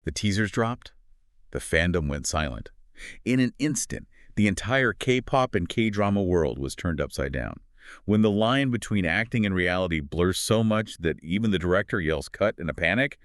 The teasers dropped. The fandom went silent. In an instant, the entire K-pop and K-drama world was turned upside down. When the line between acting and reality blurs so much that even the director yells cut in a panic,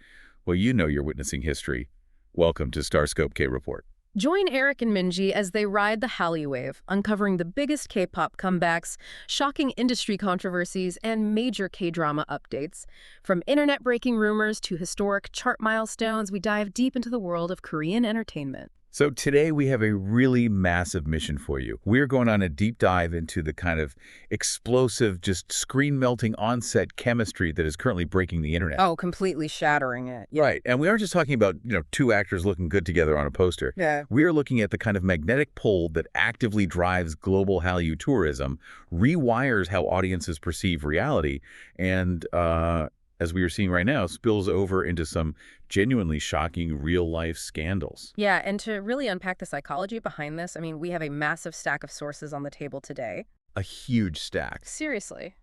well, you know you're witnessing history. Welcome to Starscope K-Report. Join Eric and Minji as they ride the Hallyu wave, uncovering the biggest K-pop comebacks, shocking industry controversies, and major K-drama updates. From internet-breaking rumors to historic chart milestones, we dive deep into the world of Korean entertainment. So today we have a really massive mission for you. We're going on a deep dive into the kind of explosive, just screen-melting on-set chemistry that is currently breaking the internet. Oh, completely shattering it. Yeah. Right. And we aren't just talking about, two actors looking good together on a poster. Yeah. We are looking at the kind of magnetic pull that actively drives global Hallyu tourism, rewires how audiences perceive reality, and as we are seeing right now, spills over into some genuinely shocking real-life scandals. Yeah, and to really unpack the psychology behind this, we have a massive stack of sources on the table today. A huge stack. Seriously.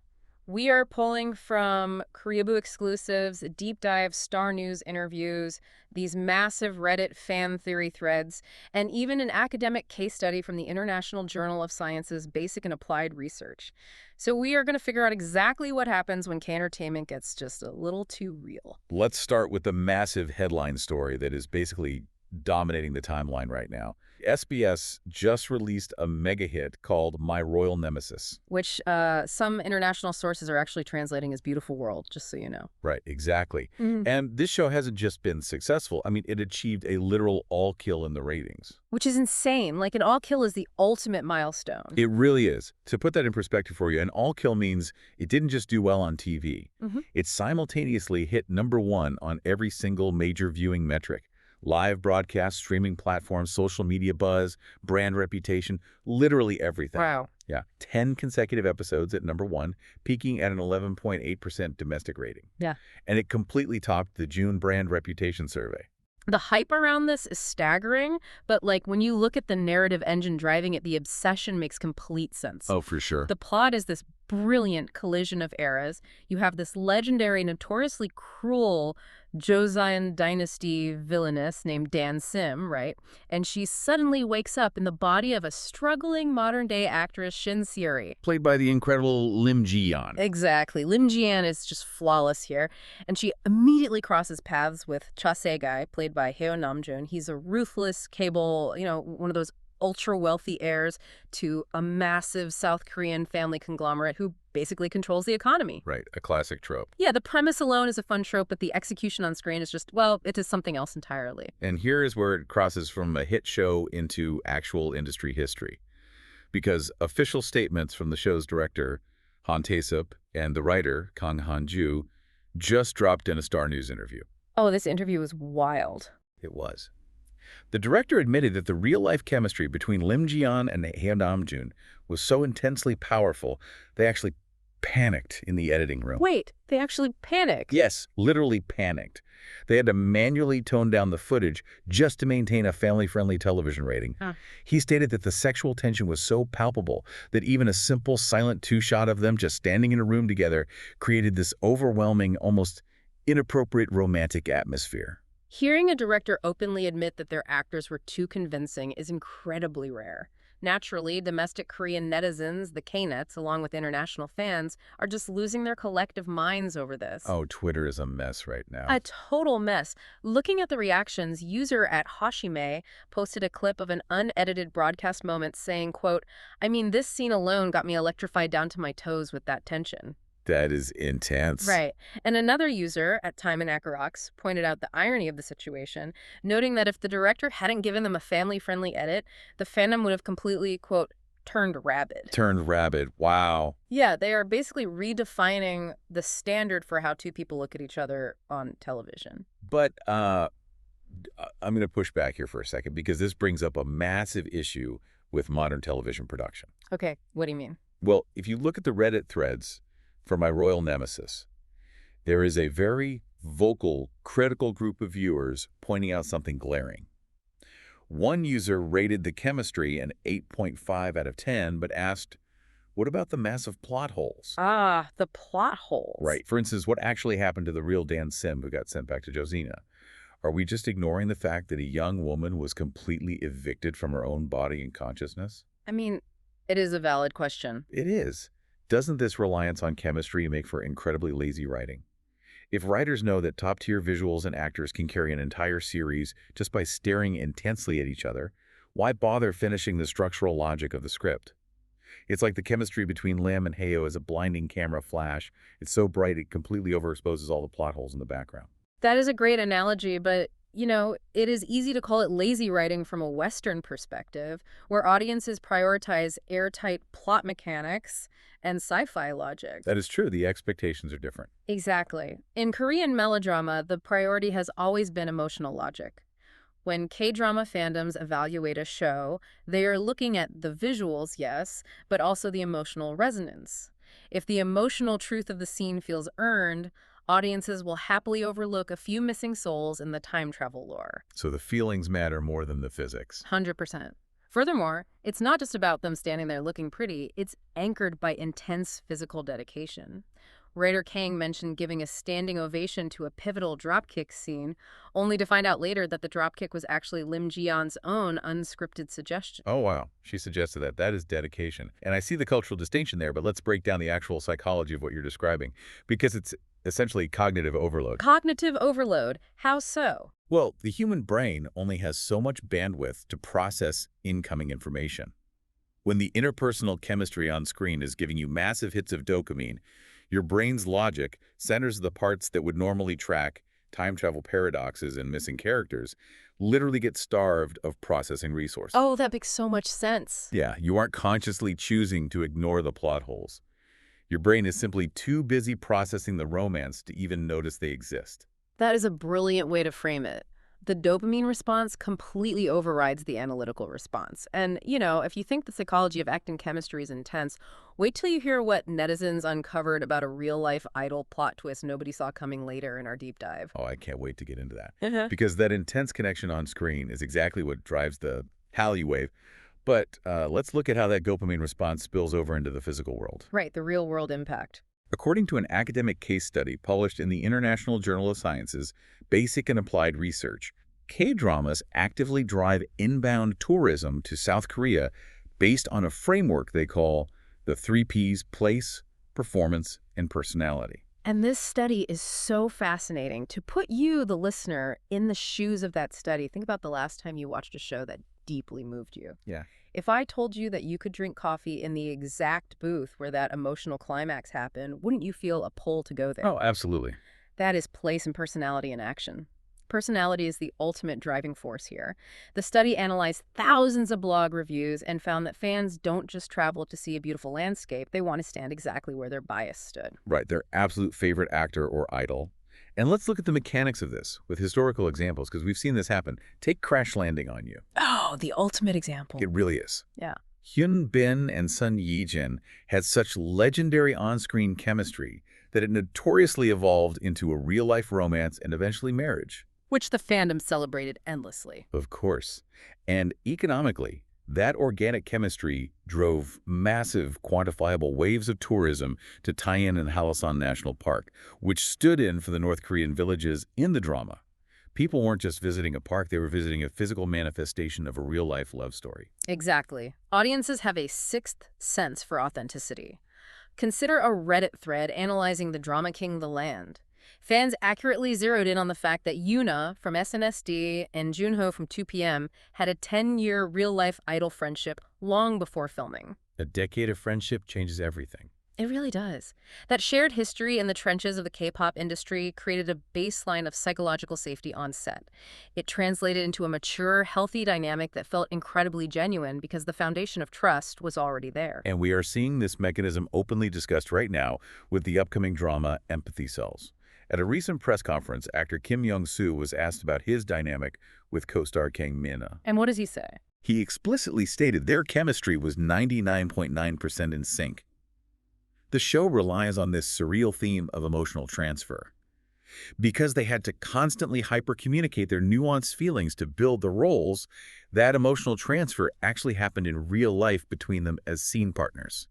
We are pulling from Koreaboo exclusives, deep dive Star News interviews, these massive Reddit fan theory threads, and even an academic case study from the International Journal of Science's Basic and Applied Research. So we are going to figure out exactly what happens when K-entertainment gets just a little too real. Let's start with the massive headline story that is basically dominating the timeline right now. SBS just released a mega hit called My Royal Nemesis. Which some international sources are actually translating as Beautiful World, just so you know. Right, exactly. And this show hasn't just been successful. It achieved a literal all-kill in the ratings. Which is insane. Like, an all-kill is the ultimate milestone. It really is. To put that in perspective for you, an all-kill means it didn't just do well on TV. It simultaneously hit #1 on every single major viewing metric. Live broadcast, streaming platforms, social media buzz, brand reputation, literally everything. Wow. Yeah. 10 consecutive episodes at #1, peaking at an 11.8% domestic rating. Yeah. And it completely topped the June brand reputation survey. The hype around this is staggering, but when you look at the narrative engine driving it, the obsession makes complete sense. Oh, for sure. The plot is this brilliant collision of eras. You have this legendary, notoriously cruel Joseon dynasty villainess named Dan Sim, right? And she suddenly wakes up in the body of a struggling modern-day actress, Shin Seori. Played by the incredible Ji-yeon. Exactly. Ji-yeon is just flawless here. And she immediately crosses paths with Cha Se-gae, played by Nam-jun. He's a ruthless cable, one of those ultra-wealthy heirs to a massive South Korean family conglomerate who basically controls the economy. Right, a classic trope. Yeah, the premise alone is a fun trope, but the execution on screen is just, well, it is something else entirely. And here is where it crosses from a hit show into actual industry history. Because official statements from the show's director, Han Tae-seop, and the writer, Hyun-ju, just dropped in a Star News interview. Oh, this interview was wild. It was. The director admitted that the real-life chemistry between Ji-yeon and Nam-jun was so intensely powerful, they actually panicked in the editing room. Wait, they actually panicked? Yes, literally panicked. They had to manually tone down the footage just to maintain a family-friendly television rating. He stated that the sexual tension was so palpable that even a simple silent two-shot of them just standing in a room together created this overwhelming, almost inappropriate romantic atmosphere. Hearing a director openly admit that their actors were too convincing is incredibly rare. Naturally, domestic Korean netizens, the K-nets, along with international fans, are just losing their collective minds over this. Oh, Twitter is a mess right now. A total mess. Looking at the reactions, user at Hashime posted a clip of an unedited broadcast moment saying, quote, this scene alone got me electrified down to my toes with that tension. That is intense. Right. And another user at Time and Akarox pointed out the irony of the situation, noting that if the director hadn't given them a family-friendly edit, the fandom would have completely, quote, turned rabid. Turned rabid. Wow. Yeah, they are basically redefining the standard for how two people look at each other on television. But I'm going to push back here for a second because this brings up a massive issue with modern television production. Okay, what do you mean? Well, if you look at the Reddit threads for My Royal Nemesis, there is a very vocal, critical group of viewers pointing out something glaring. One user rated the chemistry an 8.5 out of 10, but asked, what about the massive plot holes? Ah, the plot holes. Right. For instance, what actually happened to the real Dan Sim who got sent back to Joseon? Are we just ignoring the fact that a young woman was completely evicted from her own body and consciousness? I mean, it is a valid question. It is. Doesn't this reliance on chemistry make for incredibly lazy writing? If writers know that top-tier visuals and actors can carry an entire series just by staring intensely at each other, why bother finishing the structural logic of the script? It's like the chemistry between Lim and Hayo is a blinding camera flash. It's so bright it completely overexposes all the plot holes in the background. That is a great analogy, but, it is easy to call it lazy writing from a Western perspective, where audiences prioritize airtight plot mechanics and sci-fi logic. That is true. The expectations are different. Exactly. In Korean melodrama, the priority has always been emotional logic. When K-drama fandoms evaluate a show, they are looking at the visuals, yes, but also the emotional resonance. If the emotional truth of the scene feels earned, audiences will happily overlook a few missing souls in the time travel lore. So the feelings matter more than the physics. 100%. Furthermore, it's not just about them standing there looking pretty, it's anchored by intense physical dedication. Writer Kang mentioned giving a standing ovation to a pivotal dropkick scene, only to find out later that the dropkick was actually Lim Ji-yeon's own unscripted suggestion. Oh, wow. She suggested that. That is dedication. And I see the cultural distinction there, but let's break down the actual psychology of what you're describing, because it's essentially cognitive overload. Cognitive overload. How so? Well, the human brain only has so much bandwidth to process incoming information. When the interpersonal chemistry on screen is giving you massive hits of dopamine, your brain's logic centers the parts that would normally track time travel paradoxes and missing characters literally get starved of processing resources. Oh, that makes so much sense. Yeah, you aren't consciously choosing to ignore the plot holes. Your brain is simply too busy processing the romance to even notice they exist. That is a brilliant way to frame it. The dopamine response completely overrides the analytical response. And, if you think the psychology of acting chemistry is intense, wait till you hear what netizens uncovered about a real-life idol plot twist nobody saw coming later in our deep dive. Oh, I can't wait to get into that. Because that intense connection on screen is exactly what drives the Hallyu wave. But let's look at how that dopamine response spills over into the physical world. Right, the real-world impact. According to an academic case study published in the International Journal of Sciences, Basic and Applied Research, K-dramas actively drive inbound tourism to South Korea based on a framework they call the 3Ps: place, performance, and personality. And this study is so fascinating. To put you, the listener, in the shoes of that study, think about the last time you watched a show that deeply moved you. Yeah. If I told you that you could drink coffee in the exact booth where that emotional climax happened, wouldn't you feel a pull to go there? Oh, absolutely. That is place and personality in action. Personality is the ultimate driving force here. The study analyzed thousands of blog reviews and found that fans don't just travel to see a beautiful landscape, they want to stand exactly where their bias stood. Right, their absolute favorite actor or idol. And let's look at the mechanics of this with historical examples, because we've seen this happen. Take Crash Landing on You. Oh, the ultimate example. It really is. Yeah. Hyun-bin and Sun Ye-jin had such legendary on-screen chemistry that it notoriously evolved into a real-life romance and eventually marriage. Which the fandom celebrated endlessly. Of course. And economically, that organic chemistry drove massive, quantifiable waves of tourism to Taeyeon and Hallyu National Park, which stood in for the North Korean villages in the drama. People weren't just visiting a park, they were visiting a physical manifestation of a real-life love story. Exactly. Audiences have a sixth sense for authenticity. Consider a Reddit thread analyzing the drama king The Land. Fans accurately zeroed in on the fact that Yoona from SNSD and Junho from 2PM had a 10-year real-life idol friendship long before filming. A decade of friendship changes everything. It really does. That shared history in the trenches of the K-pop industry created a baseline of psychological safety on set. It translated into a mature, healthy dynamic that felt incredibly genuine because the foundation of trust was already there. And we are seeing this mechanism openly discussed right now with the upcoming drama Empathy Cells. At a recent press conference, actor Kim Young-soo was asked about his dynamic with co-star Kang Min-ah. And what does he say? He explicitly stated their chemistry was 99.9% in sync. The show relies on this surreal theme of emotional transfer. Because they had to constantly hyper-communicate their nuanced feelings to build the roles, that emotional transfer actually happened in real life between them as scene partners.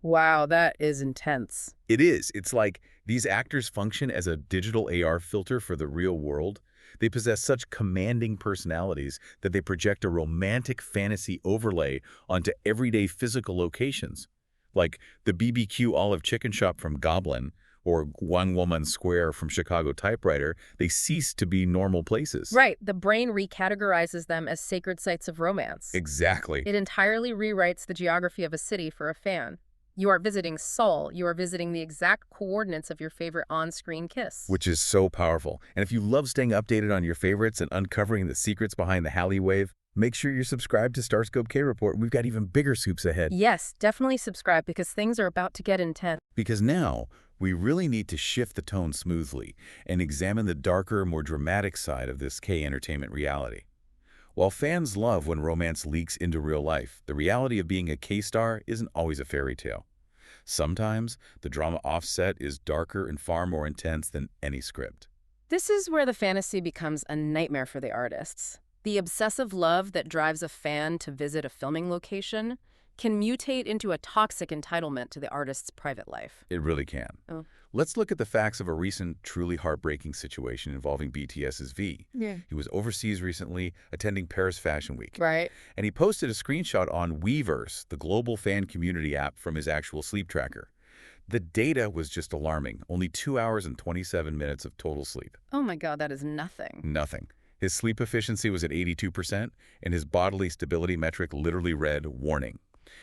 Wow, that is intense. It is. It's like these actors function as a digital AR filter for the real world, They possess such commanding personalities that they project a romantic fantasy overlay onto everyday physical locations, like the BBQ Olive Chicken Shop from Goblin or One Woman Square from Chicago Typewriter. They cease to be normal places. Right. The brain recategorizes them as sacred sites of romance. Exactly. It entirely rewrites the geography of a city for a fan. You are visiting Seoul. You are visiting the exact coordinates of your favorite on-screen kiss. Which is so powerful. And if you love staying updated on your favorites and uncovering the secrets behind the Hallyu wave, make sure you're subscribed to Starscope K-Report. We've got even bigger scoops ahead. Yes, definitely subscribe because things are about to get intense. Because now, we really need to shift the tone smoothly and examine the darker, more dramatic side of this K-entertainment reality. While fans love when romance leaks into real life, the reality of being a K-star isn't always a fairy tale. Sometimes, the drama offset is darker and far more intense than any script. This is where the fantasy becomes a nightmare for the artists. The obsessive love that drives a fan to visit a filming location can mutate into a toxic entitlement to the artist's private life. It really can. Oh. Let's look at the facts of a recent, truly heartbreaking situation involving BTS's V. Yeah. He was overseas recently, attending Paris Fashion Week. Right. And he posted a screenshot on Weverse, the global fan community app, from his actual sleep tracker. The data was just alarming. Only 2 hours and 27 minutes of total sleep. Oh my God, that is nothing. Nothing. His sleep efficiency was at 82%, and his bodily stability metric literally read, "Warning."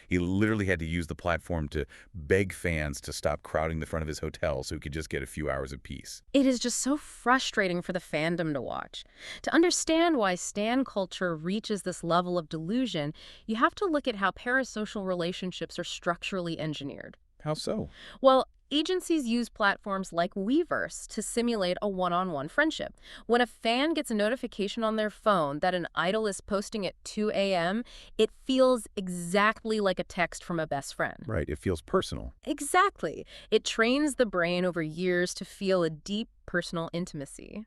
He literally had to use the platform to beg fans to stop crowding the front of his hotel so he could just get a few hours of peace. It is just so frustrating for the fandom to watch. To understand why stan culture reaches this level of delusion, you have to look at how parasocial relationships are structurally engineered. How so? Well, agencies use platforms like Weverse to simulate a one-on-one friendship. When a fan gets a notification on their phone that an idol is posting at 2 a.m., it feels exactly like a text from a best friend. Right, it feels personal. Exactly. It trains the brain over years to feel a deep personal intimacy.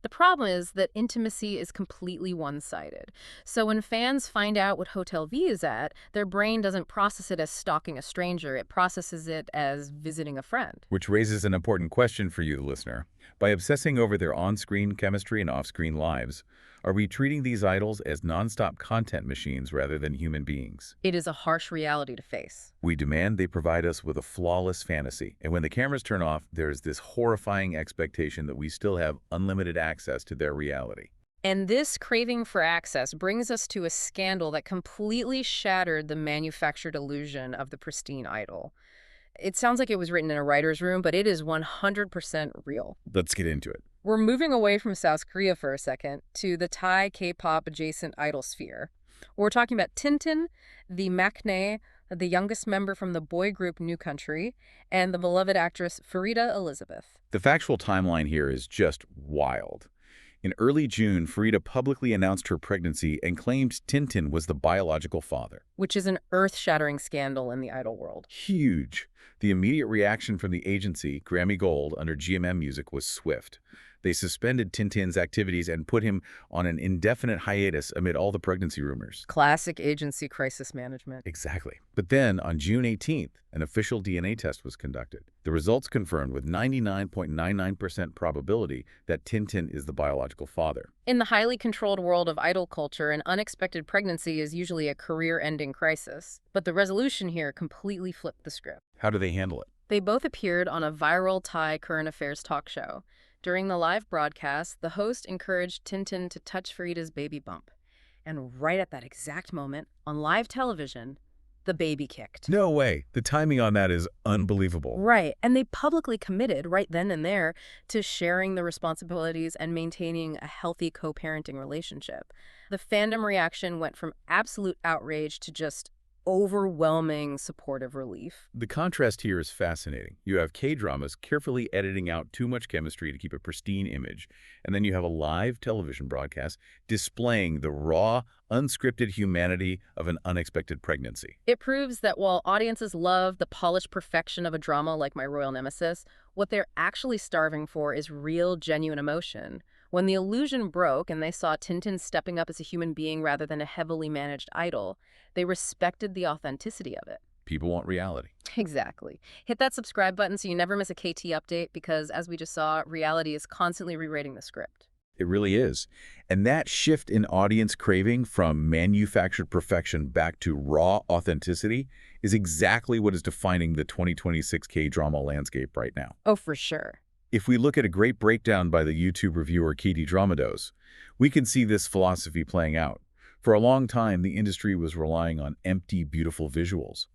The problem is that intimacy is completely one-sided. So when fans find out what Hotel V is at, their brain doesn't process it as stalking a stranger. It processes it as visiting a friend. Which raises an important question for you, the listener. By obsessing over their on-screen chemistry and off-screen lives, are we treating these idols as non-stop content machines rather than human beings? It is a harsh reality to face. We demand they provide us with a flawless fantasy, and when the cameras turn off, there's this horrifying expectation that we still have unlimited access to their reality. And this craving for access brings us to a scandal that completely shattered the manufactured illusion of the pristine idol. It sounds like it was written in a writer's room, but it is 100% real. Let's get into it. We're moving away from South Korea for a second to the Thai K-pop adjacent idol sphere. We're talking about Tintin, the maknae, the youngest member from the boy group New Country, and the beloved actress Farida Elizabeth. The factual timeline here is just wild. In early June, Farida publicly announced her pregnancy and claimed Tintin was the biological father. Which is an earth-shattering scandal in the idol world. Huge. The immediate reaction from the agency, Grammy Gold, under GMM Music, was swift. They suspended Tintin's activities and put him on an indefinite hiatus amid all the pregnancy rumors. Classic agency crisis management. Exactly. But then, on June 18th, an official DNA test was conducted. The results confirmed with 99.99% probability that Tintin is the biological father. In the highly controlled world of idol culture, an unexpected pregnancy is usually a career-ending crisis. But the resolution here completely flipped the script. How do they handle it? They both appeared on a viral Thai current affairs talk show. During the live broadcast, the host encouraged Tintin to touch Farida's baby bump. And right at that exact moment, on live television, the baby kicked. No way. The timing on that is unbelievable. Right. And they publicly committed right then and there to sharing the responsibilities and maintaining a healthy co-parenting relationship. The fandom reaction went from absolute outrage to just overwhelming supportive relief. The contrast here is fascinating. You have K-dramas carefully editing out too much chemistry to keep a pristine image, and then you have a live television broadcast displaying the raw, unscripted humanity of an unexpected pregnancy. It proves that while audiences love the polished perfection of a drama like My Royal Nemesis, what they're actually starving for is real, genuine emotion. When the illusion broke and they saw Tintin stepping up as a human being rather than a heavily managed idol, they respected the authenticity of it. People want reality. Exactly. Hit that subscribe button so you never miss a KT update because, as we just saw, reality is constantly rewriting the script. It really is. And that shift in audience craving from manufactured perfection back to raw authenticity is exactly what is defining the 2026 K-drama landscape right now. Oh, for sure. If we look at a great breakdown by the YouTube reviewer KDrama, we can see this philosophy playing out. For a long time, the industry was relying on empty, beautiful visuals.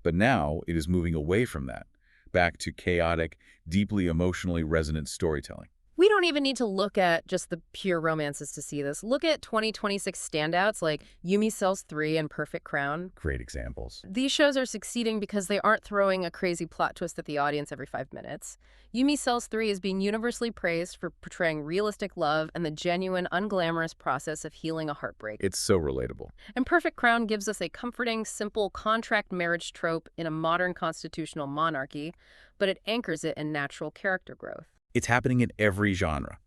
But now it is moving away from that, back to chaotic, deeply emotionally resonant storytelling. We don't even need to look at just the pure romances to see this. Look at 2026 standouts like Yumi Cells 3 and Perfect Crown. Great examples. These shows are succeeding because they aren't throwing a crazy plot twist at the audience every 5 minutes. Yumi Cells 3 is being universally praised for portraying realistic love and the genuine, unglamorous process of healing a heartbreak. It's so relatable. And Perfect Crown gives us a comforting, simple contract marriage trope in a modern constitutional monarchy, but it anchors it in natural character growth. It's happening in every genre.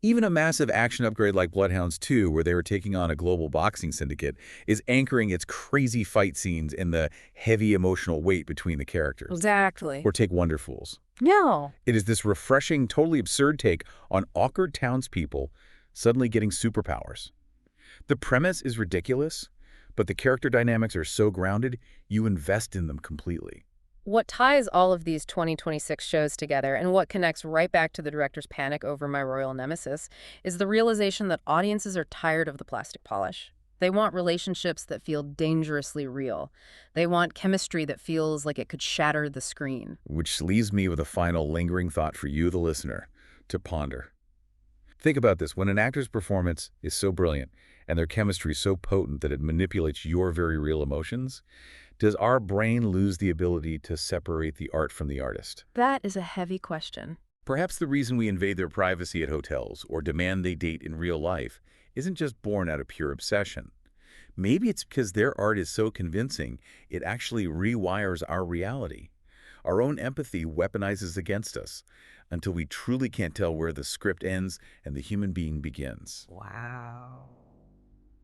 Even a massive action upgrade like Bloodhounds 2, where they were taking on a global boxing syndicate, is anchoring its crazy fight scenes in the heavy emotional weight between the characters. Exactly. Or take Wonderfools. No. It is this refreshing, totally absurd take on awkward townspeople suddenly getting superpowers. The premise is ridiculous, but the character dynamics are so grounded, you invest in them completely. What ties all of these 2026 shows together and what connects right back to the director's panic over My Royal Nemesis is the realization that audiences are tired of the plastic polish. They want relationships that feel dangerously real. They want chemistry that feels like it could shatter the screen. Which leaves me with a final lingering thought for you, the listener, to ponder. Think about this. When an actor's performance is so brilliant and their chemistry so potent that it manipulates your very real emotions, does our brain lose the ability to separate the art from the artist? That is a heavy question. Perhaps the reason we invade their privacy at hotels or demand they date in real life isn't just born out of pure obsession. Maybe it's because their art is so convincing, it actually rewires our reality. Our own empathy weaponizes against us until we truly can't tell where the script ends and the human being begins. Wow.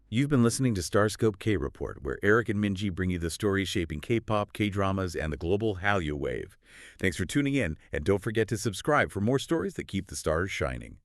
You've been listening to Starscope K-Report, where Eric and Minji bring you the stories shaping K-pop, K-dramas, and the global Hallyu wave. Thanks for tuning in, and don't forget to subscribe for more stories that keep the stars shining.